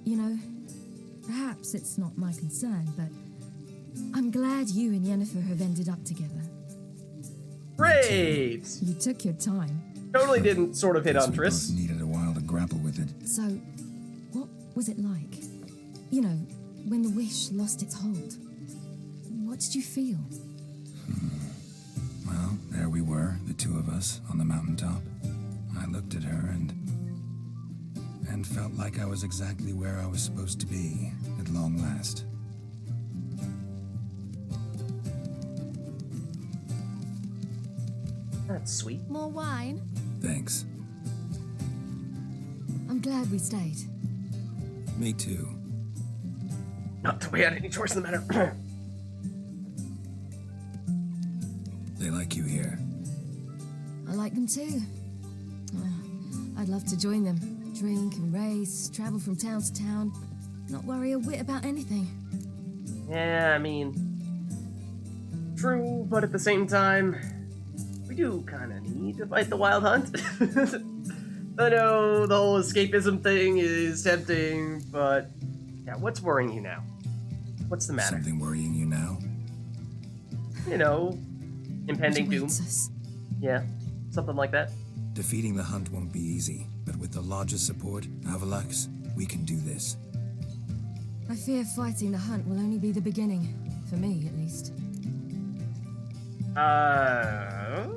You know, perhaps it's not my concern, but I'm glad you and Yennefer have ended up together. Great! You took your time. Totally didn't sort of hit on We Triss. both needed a while to grapple with it. So, what was it like? You know, when the wish lost its hold. What did you feel? Well, there we were, the two of us, on the mountaintop. I looked at her and felt like I was exactly where I was supposed to be, at long last. That's sweet. More wine? Thanks. I'm glad we stayed. Me too. Not that we had any choice in the matter. They like you here. I like them too. I'd love to join them. Drink and race, travel from town to town, not worry a whit about anything. Yeah, I mean, true, but at the same time, we do kind of need to fight the Wild Hunt. I know the whole escapism thing is tempting, but yeah, what's worrying you now? What's the matter? Something worrying you now? You know, impending doom. Us. Yeah, something like that. Defeating the Hunt won't be easy, but with the Lodge's support, Avalax, we can do this. I fear fighting the Hunt will only be the beginning, for me at least. I'm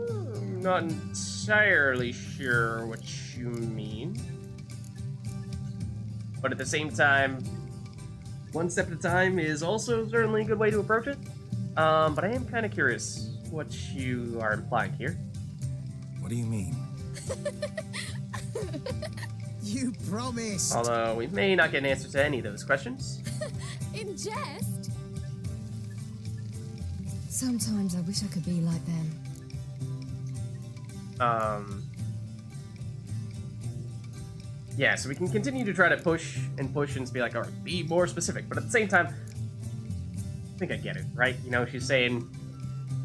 not entirely sure what you mean. But at the same time, one step at a time is also certainly a good way to approach it. But I am kind of curious what you are implying here. What do you mean? You promised. Although we may not get an answer to any of those questions. In jest? Sometimes I wish I could be like them. Yeah, so we can continue to try to push and be like, all right, be more specific. But at the same time, I think I get it, right? You know, she's saying,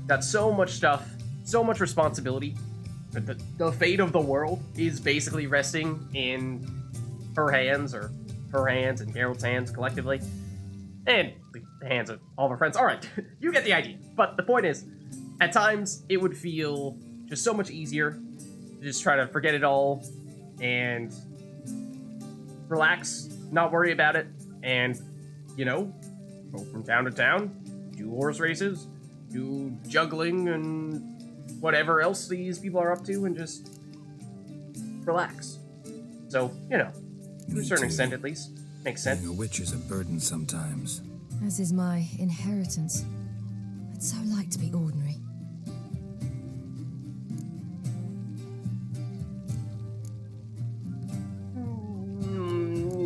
got so much stuff, so much responsibility. The fate of the world is basically resting in her hands, or her hands and Geralt's hands collectively. And the hands of all of her friends. All right, you get the idea. But the point is, at times, it would feel just so much easier to just try to forget it all and relax, not worry about it, and, you know, go from town to town, do horse races, do juggling and whatever else these people are up to, and just relax. So, you know, to a certain extent at least, makes sense. Being a witch is a burden sometimes. As is my inheritance. I'd so like to be ordinary.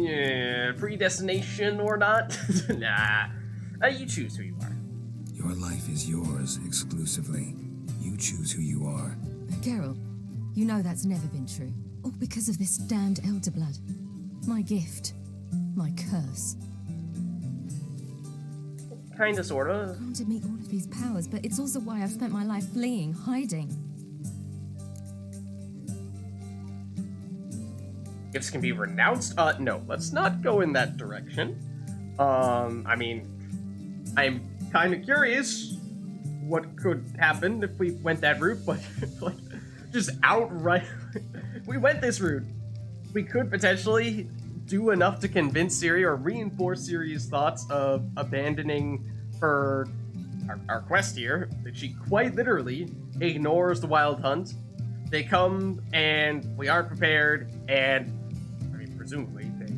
Yeah, predestination or not? Nah, you choose who you are. Your life is yours exclusively. You choose who you are. Geralt, you know that's never been true. All because of this damned elder blood. My gift. My curse. Kinda, sorta. Granted me all of these powers, but it's also why I've spent my life fleeing, hiding. Gifts can be renounced? No, let's not go in that direction. I mean, I'm kinda curious what could happen if we went that route, but like, just outright, we went this route. We could potentially do enough to convince Ciri or reinforce Ciri's thoughts of abandoning our quest here, that she quite literally ignores the Wild Hunt. They come and we aren't prepared, and I mean, presumably they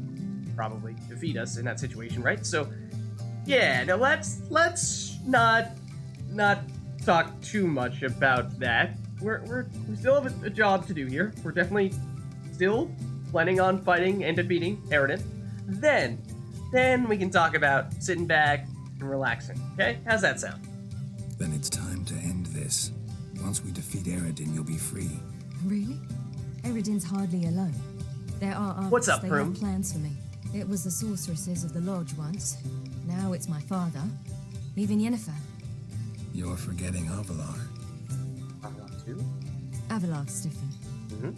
probably defeat us in that situation, right? So yeah, now let's not talk too much about that. We still have a job to do here. We're definitely still planning on fighting and defeating Eridan. Then we can talk about sitting back and relaxing. Okay? How's that sound? Then it's time to end this. Once we defeat Eridan, you'll be free. Really? Eridan's hardly alone. There are others. What's up, They Prum? have plans for me. It was the sorceresses of the Lodge once. Now it's my father. Even Yennefer. You're forgetting Avalar. Too? Avalar's different. Mm-hmm.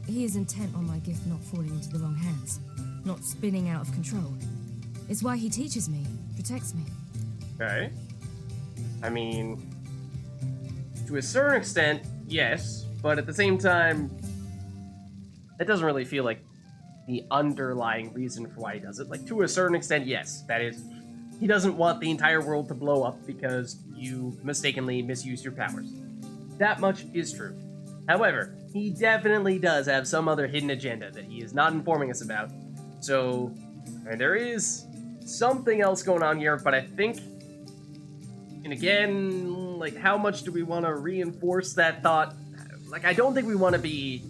He is intent on my gift not falling into the wrong hands. not spinning out of control. It's why he teaches me, protects me. Okay. I mean, to a certain extent, yes, but at the same time, it doesn't really feel like the underlying reason for why he does it. Like, to a certain extent, yes, that is, he doesn't want the entire world to blow up because you mistakenly misused your powers. That much is true. However, he definitely does have some other hidden agenda that he is not informing us about. So, and there is something else going on here, but I think, and again, like, how much do we want to reinforce that thought? Like, I don't think we want to be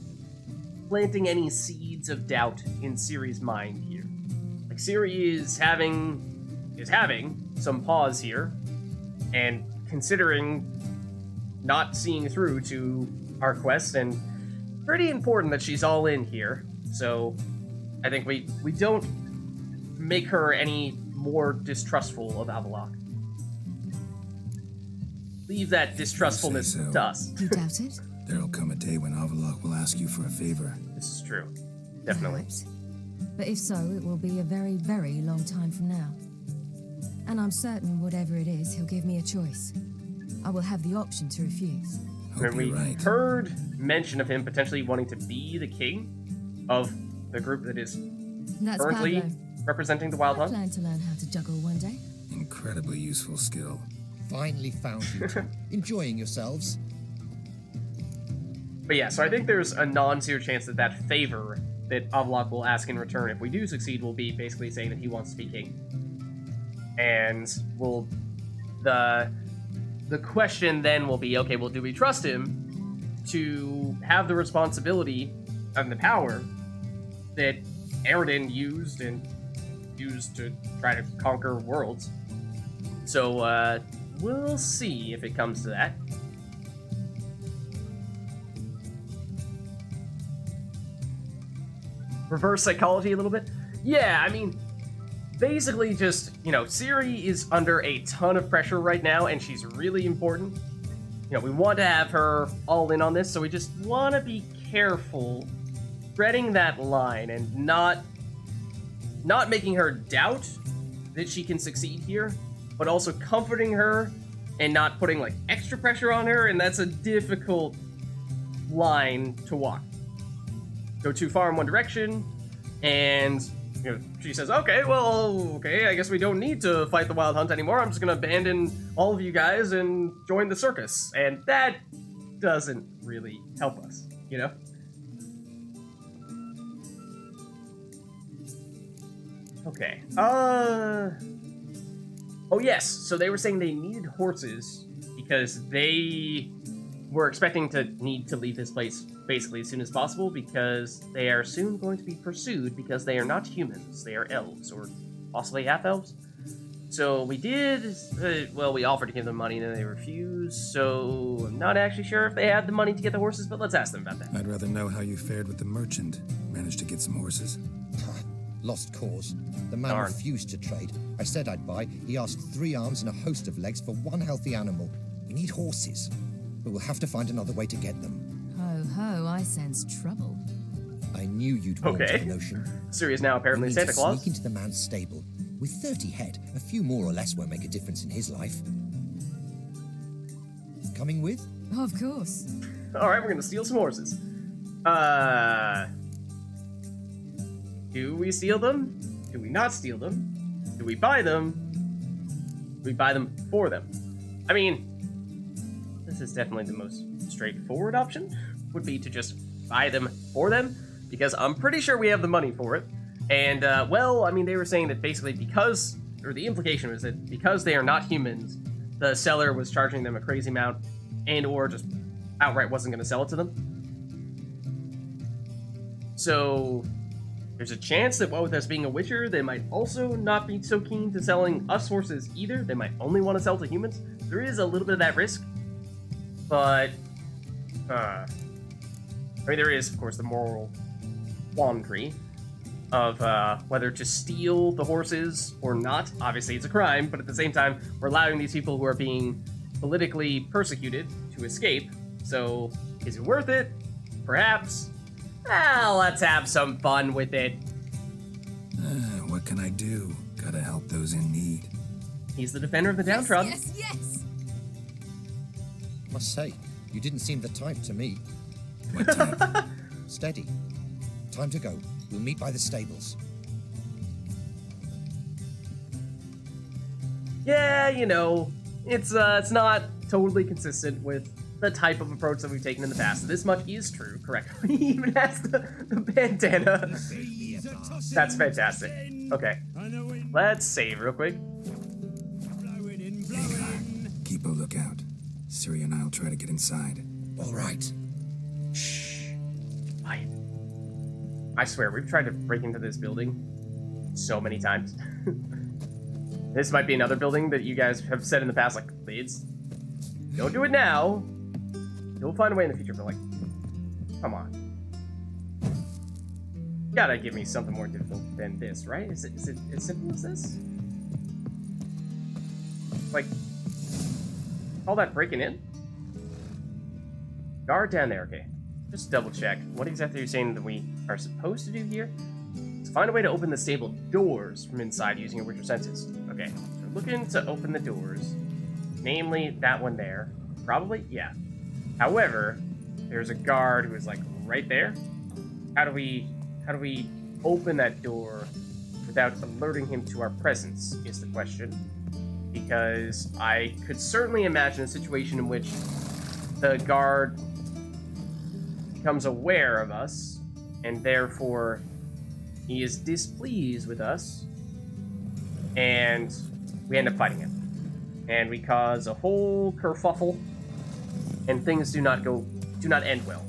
planting any seeds of doubt in Ciri's mind here. Like, Ciri is having some pause here, and considering not seeing through to our quest, and pretty important that she's all in here. So I think we don't make her any more distrustful of Avallac'h. Leave that distrustfulness so. to us. You doubt it? There'll come a day when Avallac'h will ask you for a favor. This is true. Definitely. Perhaps. But if so, it will be a very, very long time from now. And I'm certain whatever it is, he'll give me a choice. I will have the option to refuse. Hope we you're right. heard mention of him potentially wanting to be the king of the group that is That's currently Pablo. representing the Wild I Hunt. plan to learn how to juggle one day. Incredibly useful skill. Finally found you two. Enjoying yourselves? But yeah, so I think there's a non-zero chance that that favor that Avallac'h will ask in return if we do succeed will be basically saying that he wants to be king. And will the question then will be, okay, well, do we trust him to have the responsibility and the power that Aroden used to try to conquer worlds? So we'll see if it comes to that. Reverse psychology a little bit? Yeah, I mean, basically just, Ciri is under a ton of pressure right now, and she's really important. We want to have her all in on this, so we just want to be careful treading that line and not making her doubt that she can succeed here, but also comforting her and not putting, like, extra pressure on her, and that's a difficult line to walk. Go too far in one direction, and she says, okay, I guess we don't need to fight the Wild Hunt anymore. I'm just gonna abandon all of you guys and join the circus. And that doesn't really help us, Okay. Oh yes, so they were saying they needed horses because they were expecting to need to leave this place basically as soon as possible because they are soon going to be pursued because they are not humans. They are elves, or possibly half-elves. So we did, we offered to give them money and then they refused, so I'm not actually sure if they had the money to get the horses, but let's ask them about that. I'd rather know how you fared with the merchant. Managed to get some horses? Lost cause. The man Darn. refused to trade. I said I'd buy. He asked 3 arms and a host of legs for one healthy animal. We need horses, but we'll have to find another way to get them. Ho ho, I sense trouble. I knew you'd warm to Okay. the notion. Ciri is now apparently We need Santa to Claus. sneak into the man's stable. With 30 head, a few more or less won't make a difference in his life. Coming with? Of course. Alright, we're gonna steal some horses. Do we steal them? Do we not steal them? Do we buy them? Do we buy them for them? I mean, this is definitely the most straightforward option, would be to just buy them for them, because I'm pretty sure we have the money for it. And, they were saying that basically the implication was that because they are not humans, the seller was charging them a crazy amount, and or just outright wasn't going to sell it to them. So there's a chance that, with us being a witcher, they might also not be so keen to selling us horses either. They might only want to sell to humans. There is a little bit of that risk, but there is, of course, the moral quandary of whether to steal the horses or not. Obviously, it's a crime, but at the same time, we're allowing these people who are being politically persecuted to escape. So, is it worth it? Perhaps. Let's have some fun with it. can I do? Gotta help those in need. He's the defender of the downtrodden. Yes, yes. Must say, you didn't seem the type to me. What type? Steady. Time to go. We'll meet by the stables. Yeah, you know, it's not totally consistent with the type of approach that we've taken in the past. This much is true, correct? He even has the bandana. That's fantastic. Okay, let's save real quick. Keep a lookout. Siri and I'll try to get inside. All right. Shh. Quiet. I swear, we've tried to break into this building so many times. This might be another building that you guys have said in the past, like, Vids, don't do it now. You'll find a way in the future, but, like, come on. You gotta give me something more difficult than this, right? Is it as simple as this? Like, all that breaking in? Guard down there, okay. Just double check. What exactly are you saying that we are supposed to do here? Is find a way to open the stable doors from inside using your Witcher senses. Okay, we're looking to open the doors. Namely, that one there. Probably? Yeah. However, there's a guard who is, like, right there. How do we open that door without alerting him to our presence is the question. Because I could certainly imagine a situation in which the guard becomes aware of us, and therefore he is displeased with us, and we end up fighting him. And we cause a whole kerfuffle, and things do not end well.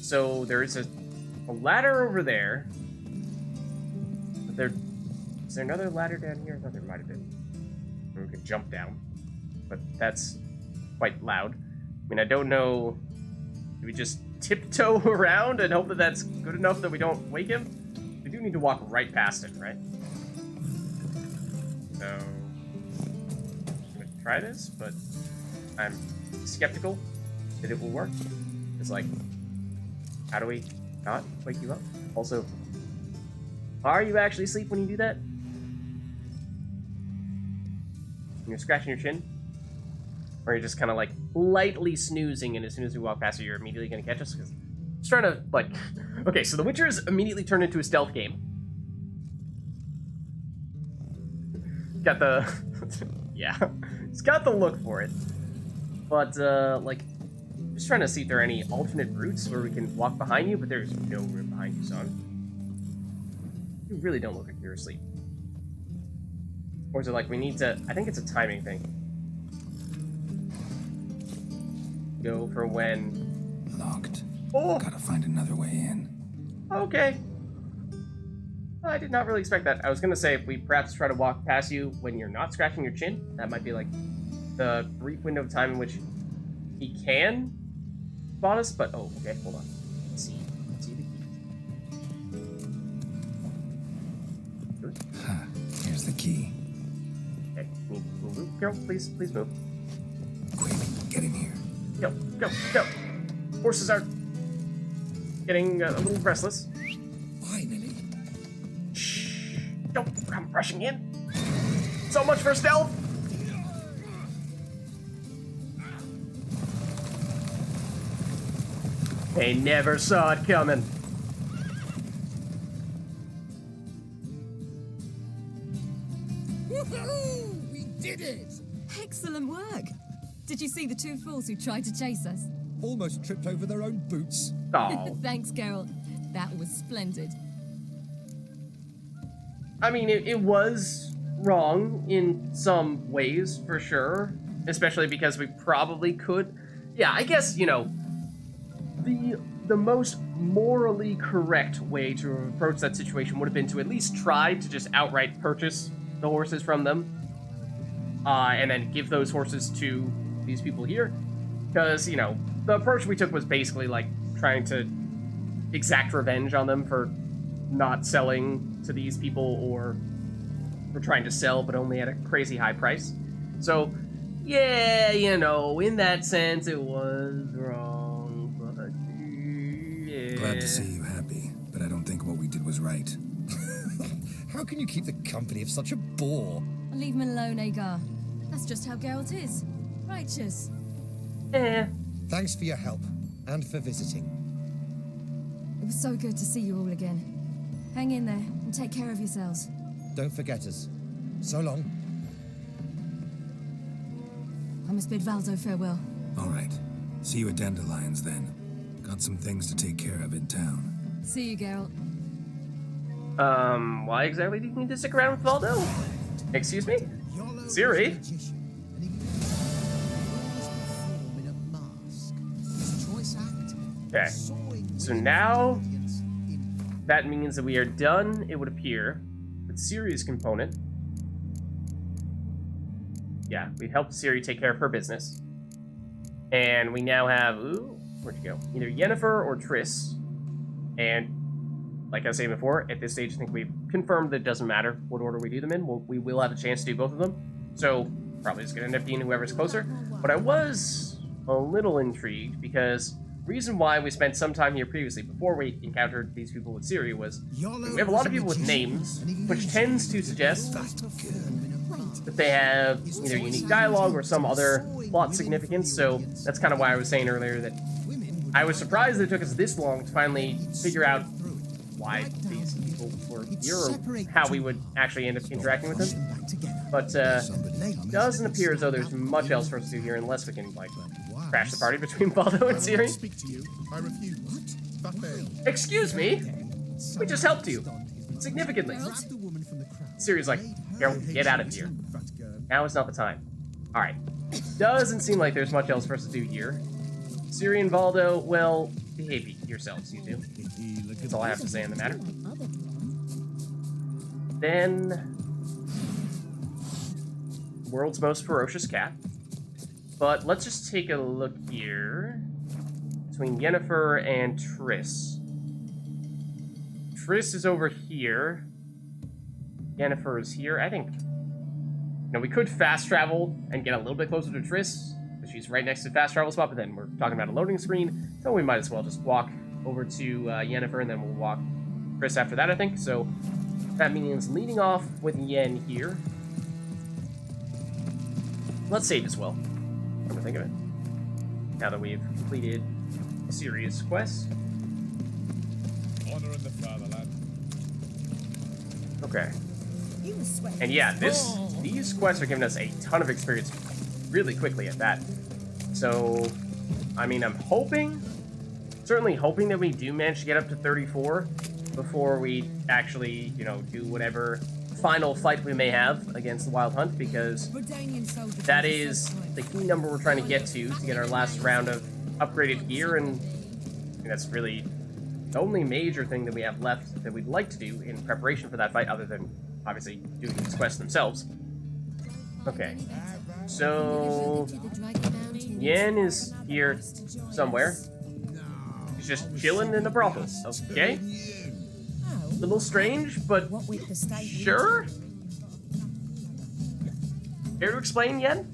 So there is a ladder over there. But is there another ladder down here? I thought there might have been. We could jump down, but that's quite loud. I mean, I don't know. Do we just tiptoe around and hope that that's good enough that we don't wake him? We do need to walk right past him, right? So, I'm gonna try this, but I'm skeptical that it will work. It's like, how do we not wake you up? Also, are you actually asleep when you do that? When you're scratching your chin? Or you're just kind of like lightly snoozing, and as soon as we walk past you, you're immediately going to catch us? Because I'm just trying to, like... Okay, so The Witcher's immediately turned into a stealth game. Got the... yeah. It's got the look for it. But, like... Just trying to see if there are any alternate routes where we can walk behind you, but there's no room behind you, son. You really don't look like you're asleep. Or is it like we need to... I think it's a timing thing. Go for when... Locked. Oh! Gotta find another way in. Okay. I did not really expect that. I was gonna say, if we perhaps try to walk past you when you're not scratching your chin, that might be like the brief window of time in which he can spot us, but... Oh, okay, hold on. Let's see the key. Good. Huh. Here's the key. Okay, move. Geralt, please move. Quick, get in here. Go. Horses are getting a little restless. Finally. Shh. Don't come rushing in. So much for stealth. They never saw it coming. Woohoo! We did it! Excellent work. Did you see the two fools who tried to chase us? Almost tripped over their own boots. Oh. Thanks, Geralt. That was splendid. I mean, it was wrong in some ways, for sure. Especially because we probably could... Yeah, I guess, you know, the most morally correct way to approach that situation would have been to at least try to just outright purchase the horses from them. And then give those horses to these people here. Because, you know, the approach we took was basically, like, trying to exact revenge on them for not selling to these people, or for trying to sell but only at a crazy high price. So, yeah, you know, in that sense, it was wrong, but yeah. Glad to see you happy, but I don't think what we did was right. How can you keep the company of such a bore? Leave him alone, Agar. That's just how Geralt is. Righteous. Thanks for your help, and for visiting. It was so good to see you all again. Hang in there, and take care of yourselves. Don't forget us. So long. I must bid Valdo farewell. All right. See you at Dandelions then. Got some things to take care of in town. See you, Geralt. Why exactly do you need to stick around with Valdo? Excuse me? Siri? Okay. So now, that means that we are done, it would appear, with Siri's component. Yeah, we helped Siri take care of her business. And we now have, ooh, where'd you go? Either Yennefer or Triss. And like I was saying before, at this stage, I think we've confirmed that it doesn't matter what order we do them in. We will have a chance to do both of them. So, probably just going to end up being whoever's closer. But I was a little intrigued because the reason why we spent some time here previously, before we encountered these people with Ciri, was we have a lot of people with names, which tends to suggest that they have either unique dialogue or some other plot significance. So, that's kind of why I was saying earlier that I was surprised that it took us this long to finally figure out why these people were here or how we would actually end up interacting with them. But doesn't appear as though there's much else for us to do here unless we can, like, crash the party between Baldo and Ciri. Excuse me? We just helped you. Significantly. Ciri's like, Geralt, get out of here. Now is not the time. Alright. Doesn't seem like there's much else for us to do here. Ciri and Valdo, well, behave yourselves, you two. That's all I have to say on the matter. Then, world's most ferocious cat. But let's just take a look here between Yennefer and Triss. Triss is over here. Yennefer is here. I think, you know, we could fast travel and get a little bit closer to Triss. She's right next to the fast travel spot, but then we're talking about a loading screen, so we might as well just walk over to Yennefer, and then we'll walk Triss after that, I think. So that means leading off with Yen here. Let's save as well. Come to think of it. Now that we've completed a serious quest. Honor in the fatherland. Okay. And yeah, these quests are giving us a ton of experience really quickly at that. So, I mean, I'm certainly hoping that we do manage to get up to 34 before we actually, you know, do whatever final fight we may have against the Wild Hunt, because that is the key number we're trying to get our last round of upgraded gear, and I mean, that's really the only major thing that we have left that we'd like to do in preparation for that fight, other than, obviously, doing these quests themselves. Okay. So, Yen is here somewhere. He's just chilling in the brothel. Okay. A little strange, but sure. Care to explain, Yen?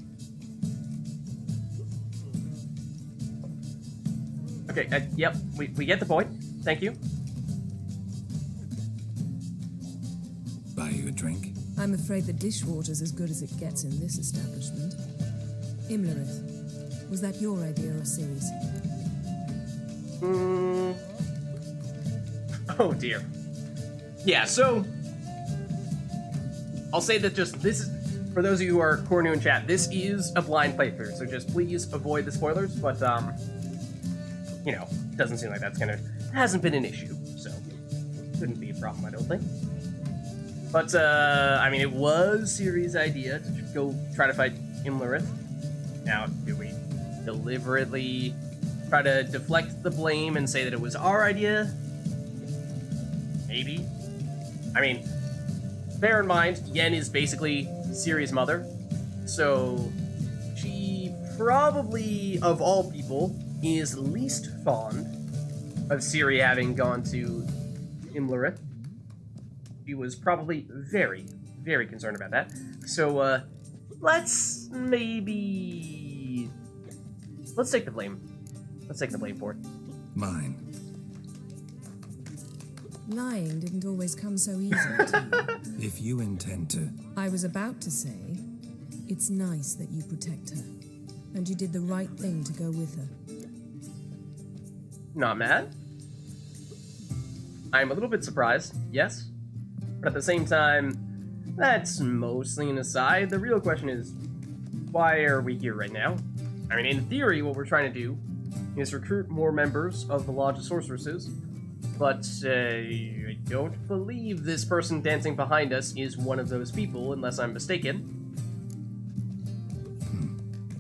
Okay, yep, we get the point. Thank you. Buy you a drink? I'm afraid the dishwater's as good as it gets in this establishment. Imlerith, was that your idea or Ciri's? Oh dear. Yeah, so I'll say that just this is, for those of you who are new in chat, this is a blind playthrough, so just please avoid the spoilers, but you know, it doesn't seem like it hasn't been an issue, so couldn't be a problem, I don't think. But, I mean, it was Ciri's idea to go try to fight Imlerith. Now, do we deliberately try to deflect the blame and say that it was our idea? Maybe. I mean, bear in mind, Yen is basically Ciri's mother, so she probably, of all people, is least fond of Ciri having gone to Imlerith. She was probably very, very concerned about that. So, let's take the blame. Let's take the blame for it. Mine. Lying didn't always come so easily to you. If you intend to... I was about to say, it's nice that you protect her. And you did the right thing to go with her. Not mad. I'm a little bit surprised, yes. But at the same time, that's mostly an aside. The real question is, why are we here right now? I mean, in theory, what we're trying to do is recruit more members of the Lodge of Sorceresses, but I don't believe this person dancing behind us is one of those people, unless I'm mistaken.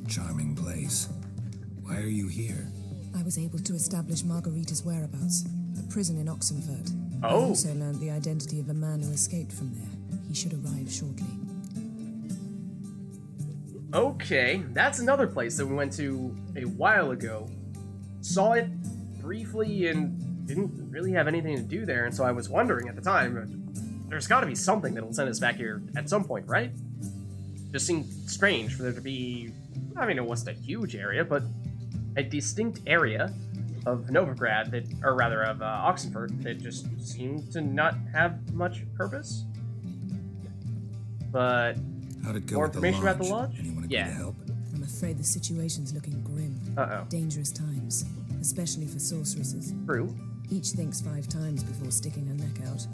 Charming place. Why are you here? I was able to establish Margarita's whereabouts, the prison in Oxenford. I Oh. also learned the identity of a man who escaped from there. He should arrive shortly. Okay, that's another place that we went to a while ago. Saw it briefly and didn't really have anything to do there, and so I was wondering at the time, there's gotta be something that'll send us back here at some point, right? Just seemed strange for there to be, I mean, it wasn't a huge area, but a distinct area of Novigrad that, or rather of Oxenford, that just seemed to not have much purpose. But How'd it go more with information the about the lodge? Anyone agree Yeah. to help? I'm afraid the situation's looking grim. Uh-oh. Dangerous times, especially for sorceresses. True. Each thinks 5 times before sticking her neck out.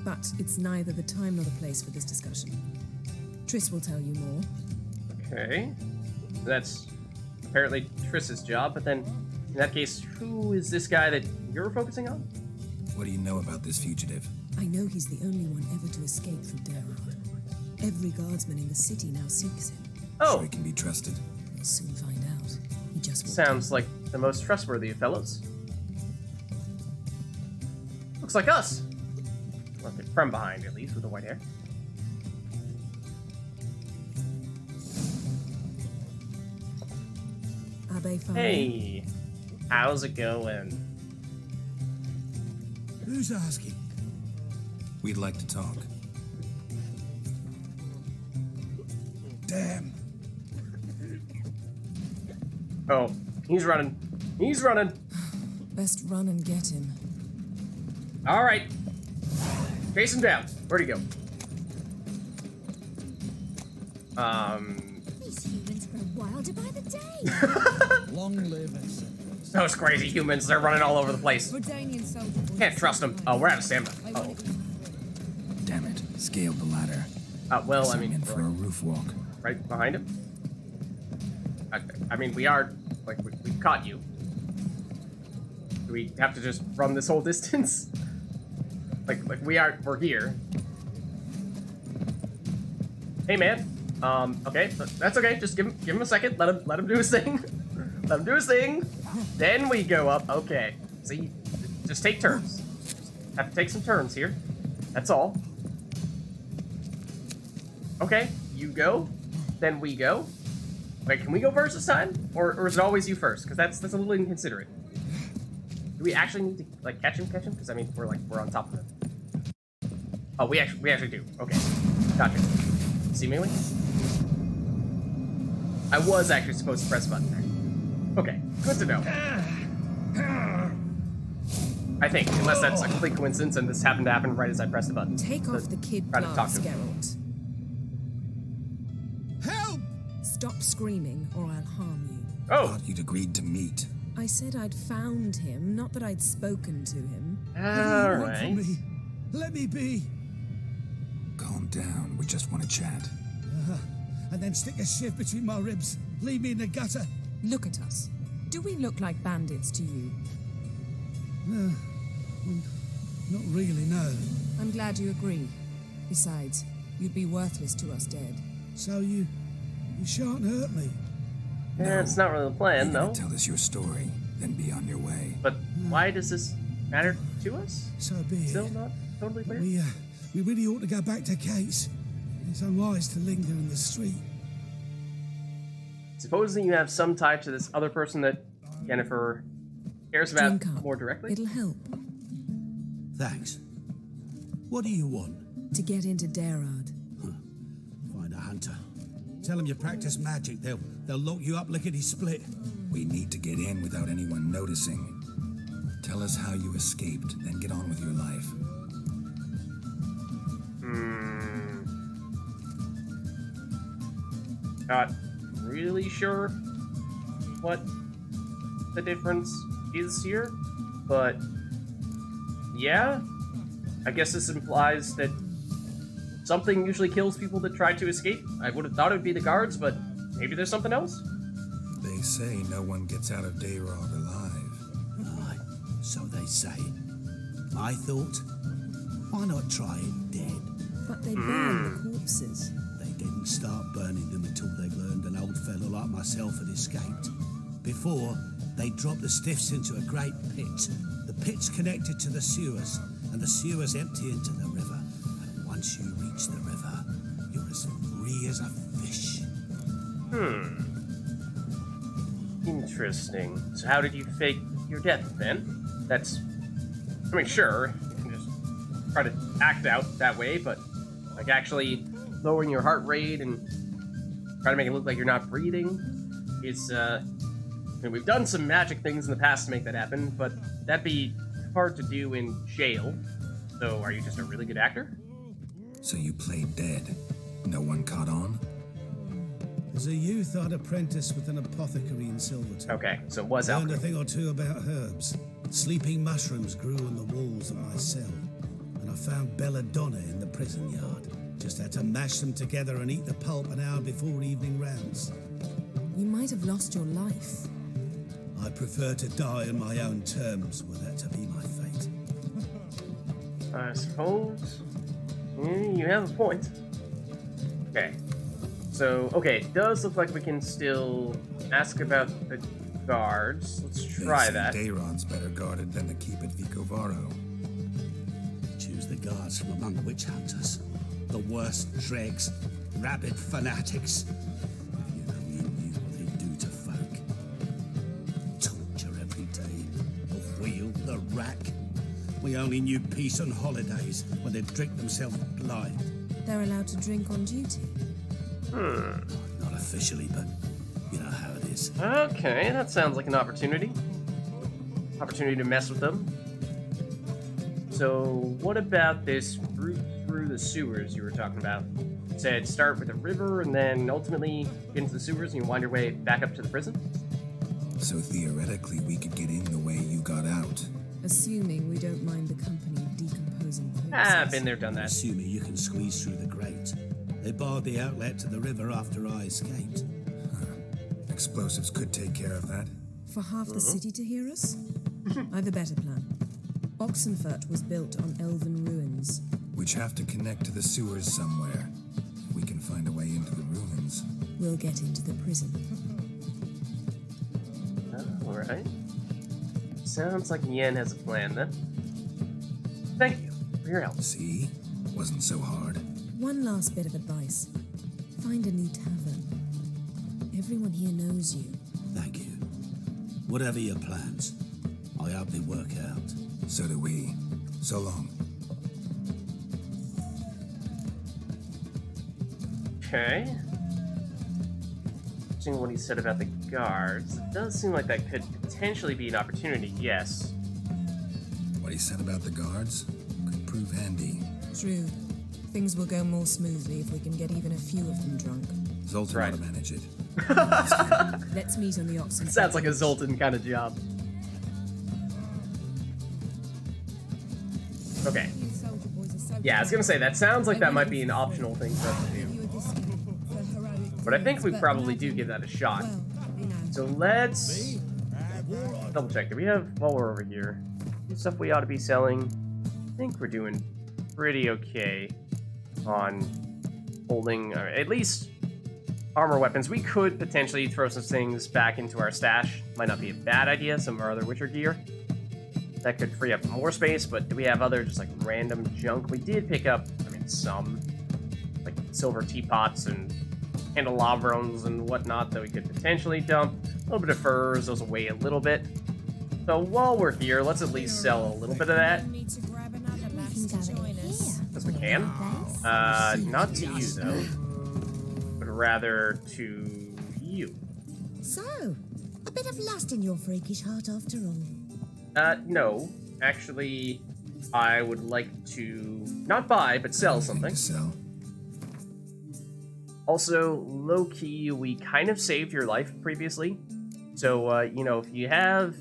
But it's neither the time nor the place for this discussion. Triss will tell you more. Okay. That's apparently Triss's job, but then, in that case, who is this guy that you're focusing on? What do you know about this fugitive? I know he's the only one ever to escape from Geralt. Every guardsman in the city now seeks him. Oh, Sure he can be trusted. We'll soon find out. He just walked sounds like the most trustworthy of fellows. Looks like us. Well, from behind, at least, with the white hair. Abbe Fine. Hey, how's it going? Who's asking? We'd like to talk. Damn. Oh, he's running. He's running. Best run and get him. All right. Chase him down. Where'd he go? These humans grow wilder by the day. Long live us. Those crazy humans, they're running all over the place. Redanian soldier. Can't trust them. Oh, we're out of stamina. Oh. Damn it. Scaled the ladder. Well, I I'm mean, in for a roof walk. right behind him. I mean, we are, like, we've caught you. Do we have to just run this whole distance? like we're here. Hey, man. Okay, that's okay. Just give him a second. Let him do his thing. Let him do his thing. Then we go up. Okay. See, just take turns. Have to take some turns here. That's all. Okay, you go. Then we go. Wait, can we go first this time? Or is it always you first? Because that's a little inconsiderate. Do we actually need to, like, catch him? Because, I mean, we're on top of him. Oh, we actually do. Okay. Gotcha. Seemingly. I was actually supposed to press a button there. Okay, good to know. I think, unless that's a complete coincidence and this happened to happen right as I pressed the button. Take off the kid try to talk gloves, to him. Geralt. Help! Stop screaming or I'll harm you. Oh! Thought you'd agreed to meet. I said I'd found him, not that I'd spoken to him. Alright. Let me be. Calm down. We just want to chat. And then stick a shiv between my ribs. Leave me in the gutter. Look at us. Do we look like bandits to you? Not really, no. I'm glad you agree. Besides, you'd be worthless to us dead. So you shan't hurt me. Yeah, it's not really the plan, You're gonna no. tell us your story, then be on your way. But why does this matter to us? So be it. Still not totally clear? We really ought to go back to Kate's. It's unwise to linger in the street. Supposing you have some tie to this other person that Yennefer cares about Drink up. more directly? It'll help. Thanks. What do you want? To get into Derard. Find a hunter. Tell them you practice magic. They'll lock you up lickety-split. We need to get in without anyone noticing. Tell us how you escaped, then get on with your life. Not really sure what the difference is here, but yeah, I guess this implies that something usually kills people that try to escape. I would have thought it would be the guards, but maybe there's something else? They say no one gets out of Dayrod alive. Aye, so they say. I thought, why not try it dead? But they burn the corpses. They didn't start burning them until they learned an old fellow like myself had escaped. Before, they dropped the stiffs into a great pit. The pit's connected to the sewers, and the sewers empty into the river. And once you reach the river, you're as free as a fish. Interesting. So how did you fake your death, then? That's... I mean, sure, you can just try to act out that way, but, like, actually lowering your heart rate and try to make it look like you're not breathing is, I mean, we've done some magic things in the past to make that happen, but that'd be hard to do in jail. So, are you just a really good actor? So you played dead. No one caught on? As a youth, I'd apprenticed with an apothecary in Silverton. Okay, so it was Learned alcohol. a thing or two about herbs. Sleeping mushrooms grew on the walls of my cell, and I found belladonna in the prison yard. Just had to mash them together and eat the pulp an hour before evening rounds. You might have lost your life. I prefer to die on my own terms, were that to be my fate. I suppose. You have a point. Okay. So, okay, it does look like we can still ask about the guards. Let's try that. Dayrod's better guarded than the keep at Vicovaro. Choose the guards from among witch hunters. The worst dregs, rabid fanatics. If you only knew what they do to folk. Torture every day. The wheel, the rack. We only knew peace on holidays when they'd drink themselves blind. They're allowed to drink on duty. Not officially, but you know how it is. Okay, that sounds like an opportunity. Opportunity to mess with them. So, what about this route through the sewers you were talking about? You said start with the river and then ultimately get into the sewers and you wind your way back up to the prison? So theoretically, we could get in the way you got out. Assuming we don't mind the company of decomposing corpses. Ah, been there, done that. Assuming you can squeeze through the grate. They barred the outlet to the river after I escaped. Explosives could take care of that. For half the city to hear us? I've a better plan. Oxenfurt was built on elven ruins. Which have to connect to the sewers somewhere. We can find a way into the ruins. We'll get into the prison. Alright. Sounds like Yen has a plan then. Thank you for your help. See? Wasn't so hard. One last bit of advice. Find a new tavern. Everyone here knows you. Thank you. Whatever your plans, I hope they work out. So do we. So long. Okay. Seeing what he said about the guards, it does seem like that could potentially be an opportunity, yes. What he said about the guards could prove handy. True. Things will go more smoothly if we can get even a few of them drunk. Zoltan Right. ought to manage it. Let's meet on the Oxen. Sounds like a Zoltan kind of job. Okay. Yeah, I was gonna say, that sounds like that might be an optional thing for us to do. But I think we probably do give that a shot. So let's double check. Do we have, while we're over here, stuff we ought to be selling? I think we're doing pretty okay on holding, at least armor weapons. We could potentially throw some things back into our stash. Might not be a bad idea, some of our other Witcher gear. That could free up more space, but do we have other just like random junk? We did pick up, I mean, some like silver teapots and candelabros and whatnot that we could potentially dump. A little bit of furs, those will weigh a little bit. So while we're here, let's at least sell a little bit of that. As we can. Not to you though, but rather to you. So, a bit of lust in your freakish heart after all. No. Actually, I would like to not buy, but sell something. To sell. Also, low-key, we kind of saved your life previously. So, you know, if you have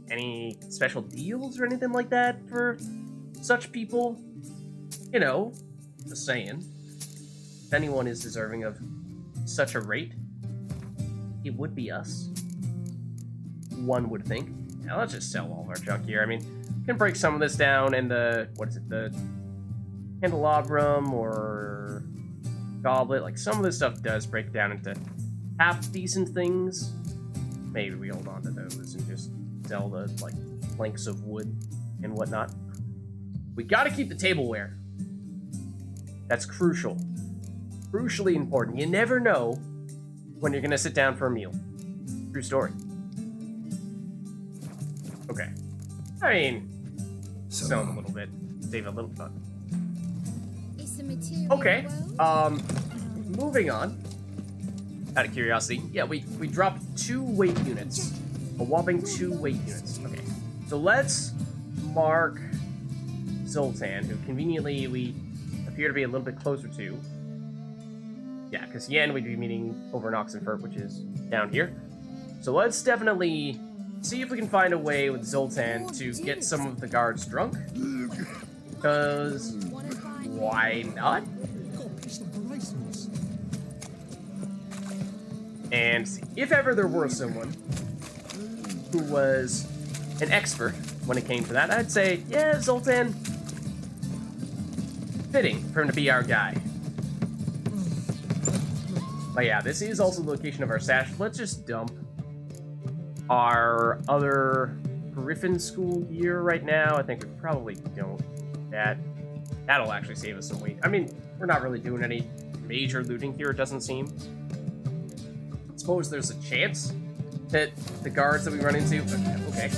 any special deals or anything like that for such people, you know, just saying. If anyone is deserving of such a rate, it would be us. One would think. Now let's just sell all of our junk here. I mean, we can break some of this down in the, what is it, the candelabrum or goblet. Like, some of this stuff does break down into half-decent things. Maybe we hold on to those and just sell the, like, planks of wood and whatnot. We gotta keep the tableware. That's crucial. Crucially important. You never know when you're gonna sit down for a meal. True story. Okay. I mean, sell a little bit. Save a little fun. Okay. Moving on. Out of curiosity. Yeah, we dropped 2 weight units. A whopping 2 weight units. Okay. So let's mark Zoltan, who conveniently we appear to be a little bit closer to. Yeah, because Yen we'd be meeting over in Oxenfurt, which is down here. So let's definitely see if we can find a way with Zoltan to get some of the guards drunk. Because why not? And if ever there were someone who was an expert when it came to that, I'd say, yeah, Zoltan, fitting for him to be our guy. But yeah, this is also the location of our stash. Let's just dump our other Griffin School gear right now. I think we probably don't need that. That'll actually save us some weight. I mean, we're not really doing any major looting here, it doesn't seem. I suppose there's a chance that the guards that we run into... Okay.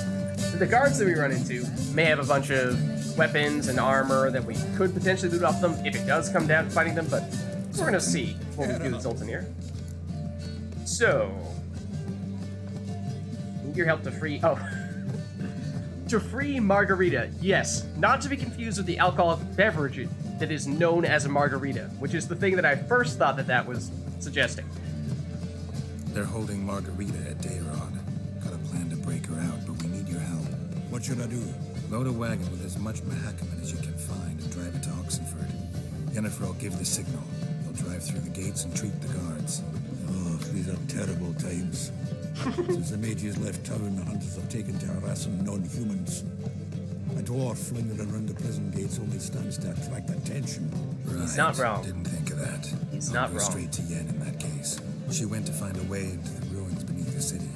The guards that we run into may have a bunch of weapons and armor that we could potentially loot off them if it does come down to fighting them, but we're gonna see what we do with Zoltan here. So... need your help to free... Oh. To free Margarita, yes. Not to be confused with the alcoholic beverage that is known as a margarita, which is the thing that I first thought that was suggesting. They're holding Margarita at Dayrod. Got a plan to break her out, but we need your help. What should I do? Load a wagon with as much Mahakaman as you can find and drive it to Oxenfurt. Yennefer will give the signal. He'll drive through the gates and treat the guards. Oh, these are terrible times. Since the mages left town, the hunters have taken to harassing non-humans. A dwarf flinging around the prison gates only stands to attract attention. Right. He's not wrong. Didn't think of that. He's I'll not go wrong. straight to Yen in that case. She went to find a way into the ruins beneath the city.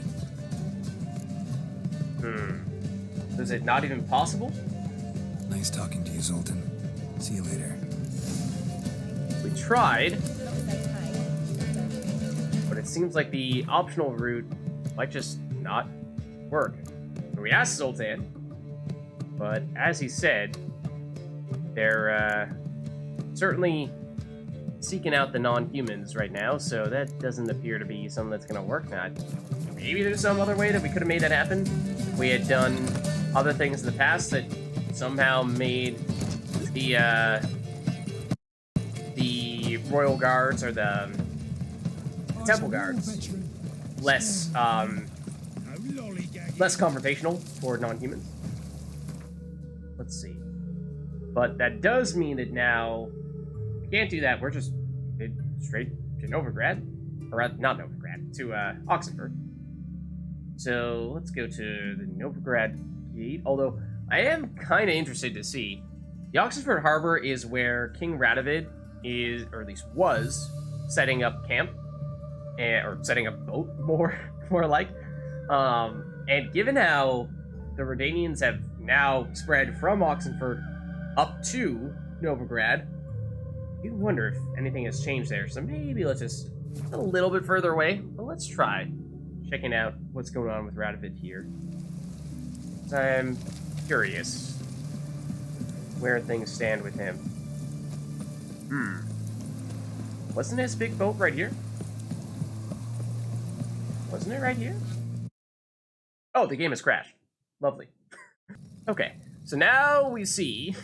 Is it not even possible? Nice talking to you, Zoltan. See you later. We tried, but it seems like the optional route might just not work. We asked Zoltan, but as he said, they're certainly seeking out the non-humans right now, so that doesn't appear to be something that's going to work. Now, maybe there's some other way that we could have made that happen. We had done other things in the past that somehow made the royal guards or the temple guards less confrontational for non-humans. Let's see. But that does mean that now we can't do that. We're just straight to Novigrad, or rather, not Novigrad, to Oxenfurt. So let's go to the Novigrad gate. Although I am kind of interested to see. The Oxenfurt Harbor is where King Radovid is, or at least was, setting up camp, or setting up boat, more like. And given how the Redanians have now spread from Oxenfurt up to Novigrad, you wonder if anything has changed there. So maybe let's just a little bit further away, but let's try checking out what's going on with Radovid here. I'm curious where things stand with him. Wasn't his big boat right here? Wasn't it right here? Oh, the game has crashed. Lovely. Okay, so now we see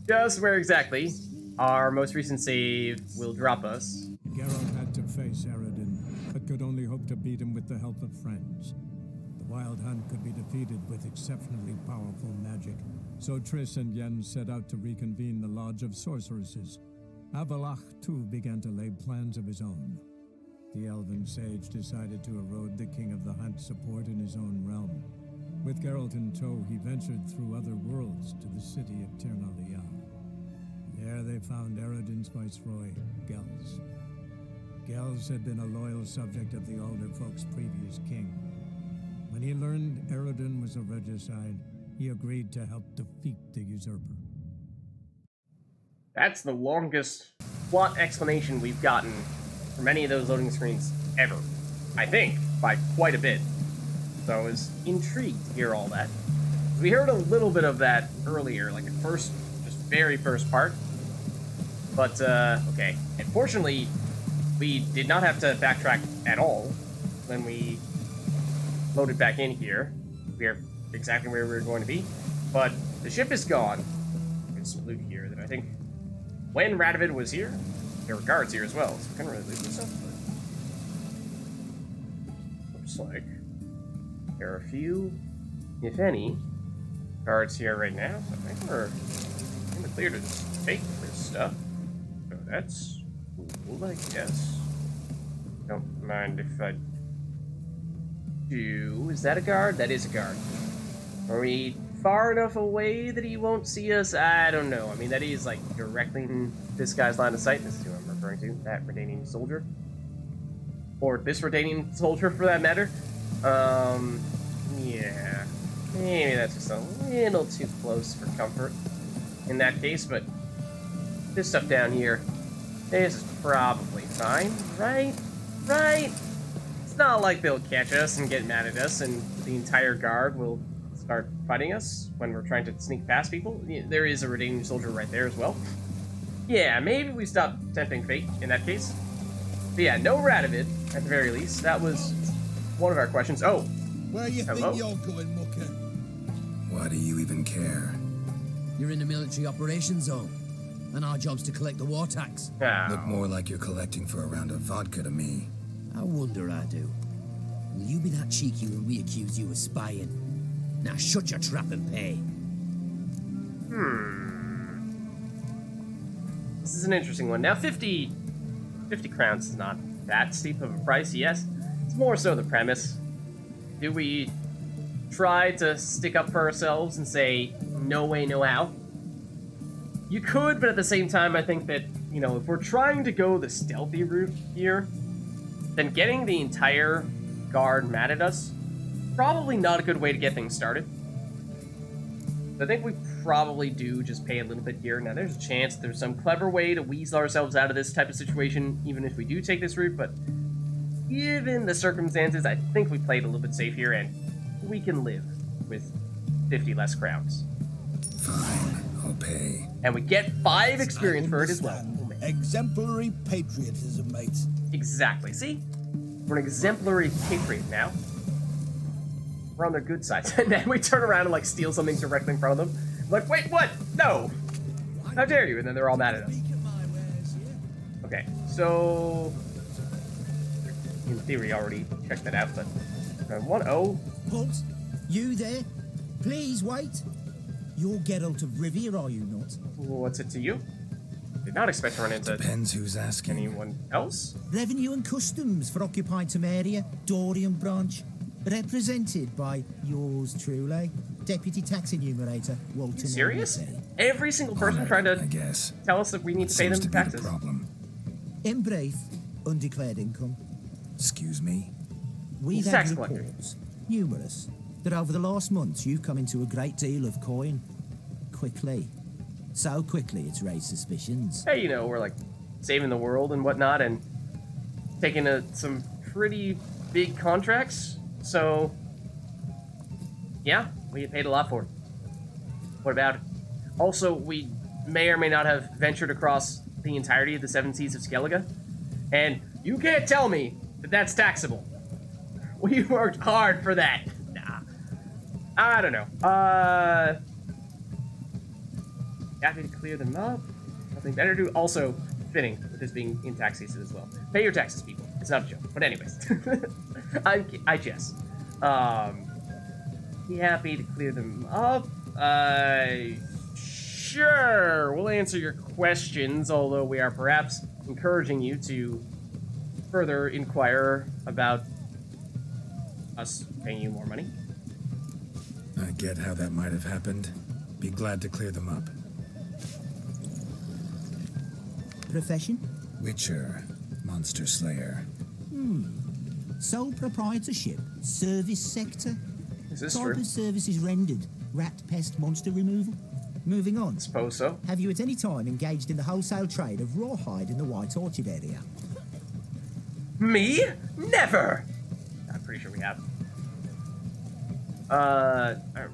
just where exactly our most recent save will drop us. Geralt face Eredin, but could only hope to beat him with the help of friends. The Wild Hunt could be defeated with exceptionally powerful magic, so Triss and Yen set out to reconvene the Lodge of Sorceresses. Avalach, too, began to lay plans of his own. The elven sage decided to erode the King of the Hunt's support in his own realm. With Geralt in tow, he ventured through other worlds to the city of Tirnalia. There they found Eredin's viceroy, Gels. Gels had been a loyal subject of the Alderfolk's previous king. When he learned Eredin was a regicide, he agreed to help defeat the usurper. That's the longest plot explanation we've gotten from any of those loading screens ever. I think, by quite a bit. So I was intrigued to hear all that. We heard a little bit of that earlier, like at first, just very first part. But, okay. Unfortunately, we did not have to backtrack at all when we loaded back in here. We are exactly where we were going to be. But the ship is gone. There's some loot here that I think when Radovid was here, there were guards here as well, so we couldn't really loot this up. But looks like there are a few, if any, guards here right now. So I think we're kind of clear to just take this stuff. So that's cool, I guess. Don't mind if I do. Is that a guard? That is a guard. Are we far enough away that he won't see us? I don't know. I mean, that is like directly in this guy's line of sight. This is who I'm referring to. That Redanian soldier. Or this Redanian soldier, for that matter. Yeah. Maybe that's just a little too close for comfort in that case, but this stuff down here, this is probably fine, right? Right? It's not like they'll catch us and get mad at us and the entire guard will start fighting us when we're trying to sneak past people. Yeah, there is a Redanian soldier right there as well. Yeah, maybe we stop tempting fate in that case. But yeah, no Radovid, at the very least. That was one of our questions. Oh, Where you hello? think you're going, Mucker? Why do you even care? You're in the military operations zone, and our job's to collect the war tax. Look more like you're collecting for a round of vodka to me. I wonder I do. Will you be that cheeky when we accuse you of spying? Now shut your trap and pay. This is an interesting one. Now, 50 crowns is not that steep of a price, yes. It's more so the premise. Do we try to stick up for ourselves and say, no way, no how? You could, but at the same time, I think that, you know, if we're trying to go the stealthy route here, then getting the entire guard mad at us, probably not a good way to get things started. I think we probably do just pay a little bit here. Now, there's a chance there's some clever way to weasel ourselves out of this type of situation, even if we do take this route, but given the circumstances, I think we played a little bit safe here, and we can live with 50 less crowns. Fine, I'll pay. And we get 5 experience for it as well. Exemplary patriotism, mate. Exactly. See? We're an exemplary patriot now. We're on their good side. And then we turn around and, like, steal something directly in front of them. Like, wait, what? No! How dare you? And then they're all mad at us. Okay, so... in theory, I already checked that out, but... 1-0. Halt! You there? Please wait. You're Geralt of Rivia, are you not? What's it to you? Did not expect to run into Depends who's asking. anyone else. Revenue and Customs for occupied Temeria, Dorian branch. Represented by yours truly, Deputy Tax Enumerator Walter. You serious? Morrissey. Every single person trying I to guess. tell us that we need to pay them Seems to be taxes. the problem. In brief, undeclared income. Excuse me? We've He's had tax collector. reports, numerous, that over the last months you've come into a great deal of coin. Quickly. So quickly it's raised suspicions. Hey, you know, we're like saving the world and whatnot and taking some pretty big contracts. So, yeah, we get paid a lot for it. What about it? Also, we may or may not have ventured across the entirety of the 7 Seas of Skellige. And you can't tell me that that's taxable. We worked hard for that. Nah. I don't know. Happy to clear them up. Nothing better to do. Also, fitting with this being in tax season as well. Pay your taxes, people. It's not a joke. But anyways, I jest. Be happy to clear them up. Sure, we'll answer your questions, although we are perhaps encouraging you to further inquire about us paying you more money. I get how that might have happened. Be glad to clear them up. Profession? Witcher, monster slayer. Sole proprietorship? Service sector? Is this Type true? of services rendered? Rat, pest, monster removal? Moving on. Suppose so. Have you at any time engaged in the wholesale trade of rawhide in the White Orchard area? Me? Never! I'm pretty sure we have.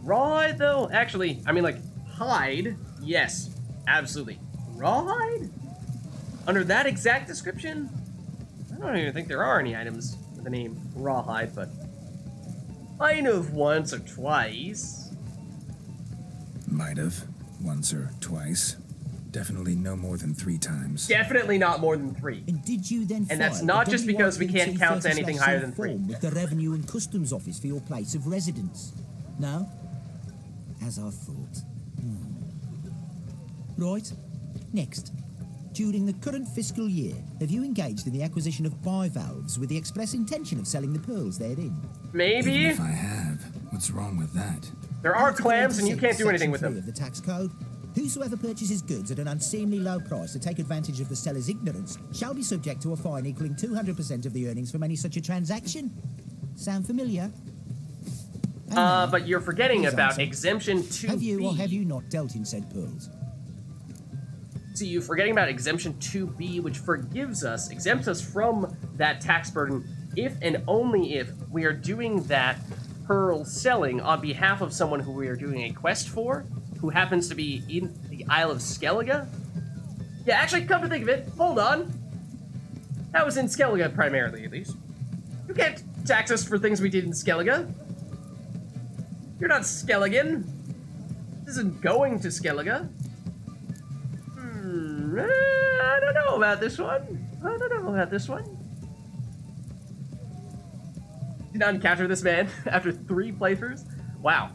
Rawhide, though? Actually, I mean, like, hide? Yes, absolutely. Rawhide? Under that exact description? I don't even think there are any items with the name rawhide, but I know of once or twice. Might have. Once or twice. Definitely no more than 3 times. Definitely not more than 3. And did you then And that's file not a just because we can't count to anything higher than 3. form with the Revenue and Customs Office for your place of residence? No? As I thought. Right. Next. During the current fiscal year, have you engaged in the acquisition of bivalves with the express intention of selling the pearls therein? Maybe? Even if I have, what's wrong with that? There are clams and you can't do anything with Section them. 3 of the tax code. Whosoever purchases goods at an unseemly low price to take advantage of the seller's ignorance shall be subject to a fine equaling 200% of the earnings from any such a transaction. Sound familiar? But you're forgetting Please about answer. exemption 2B. Have you or have you not dealt in said pearls? See, you're forgetting about exemption 2B, which exempts us from that tax burden if and only if we are doing that pearl selling on behalf of someone who we are doing a quest for, who happens to be in the Isle of Skellige. Yeah, actually, come to think of it, hold on. That was in Skellige primarily, at least. You can't tax us for things we did in Skellige. You're not Skelligan. This isn't going to Skellige. I don't know about this one. Did not encounter this man after 3 playthroughs? Wow.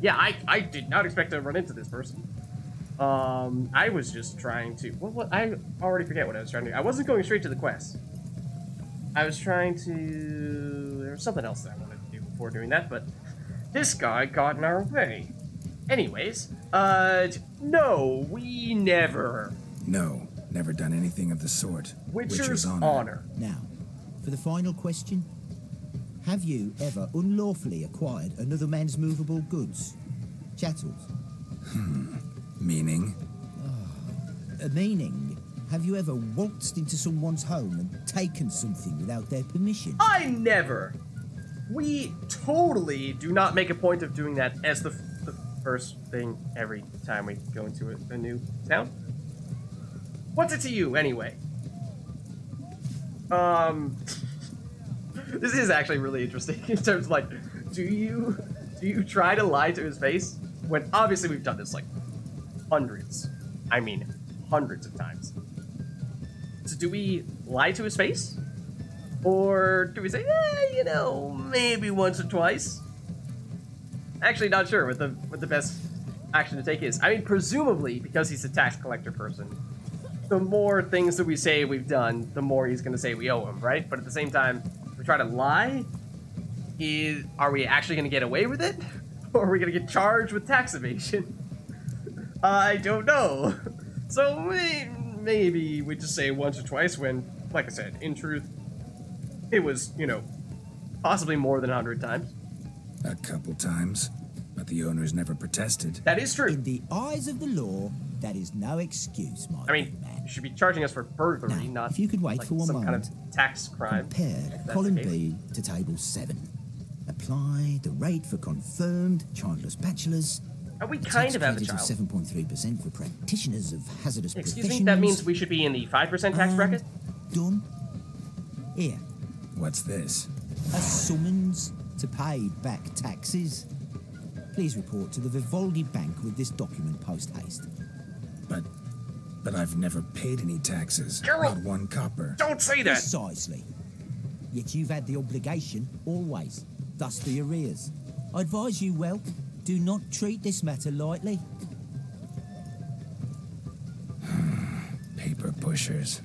Yeah, I did not expect to run into this person. I was just trying to... What? I already forget what I was trying to do. I wasn't going straight to the quest. I was trying to... There was something else that I wanted to do before doing that, but this guy got in our way. Anyways, no, we never... No, never done anything of the sort. Witcher's honor. Now, for the final question, have you ever unlawfully acquired another man's movable goods? Chattels? Meaning? Meaning, have you ever waltzed into someone's home and taken something without their permission? I never. We totally do not make a point of doing that as the first thing every time we go into a new town. What's it to you, anyway? This is actually really interesting in terms of, like, do you try to lie to his face? When obviously we've done this, like, hundreds of times. So do we lie to his face? Or do we say, maybe once or twice? Actually, not sure what the best action to take is. I mean, presumably, because he's a tax collector person, the more things that we say we've done, the more he's going to say we owe him, right? But at the same time, if we try to lie, are we actually going to get away with it? Or are we going to get charged with tax evasion? I don't know. So maybe we just say once or twice when, like I said, in truth, it was, possibly more than 100 times. A couple times, but the owners never protested. That is true. In the eyes of the law, that is no excuse, my good man. You should be charging us for burglary, Now, not if you could wait like for one some moment, kind of tax crime. Compare if that's column the case. B to table 7. Apply the rate for confirmed childless bachelors. We kind of have a Tax child. credit of 7.3% for practitioners of hazardous Excuse professions. me? That means we should be in the 5% tax bracket? Done. Here, What's this? a summons to pay back taxes. Please report to the Vivaldi Bank with this document post haste. But I've never paid any taxes. Geralt! Not 1 copper. Don't say that! Precisely. Yet you've had the obligation, always. Thus the arrears. I advise you, Welk, do not treat this matter lightly. Paper pushers.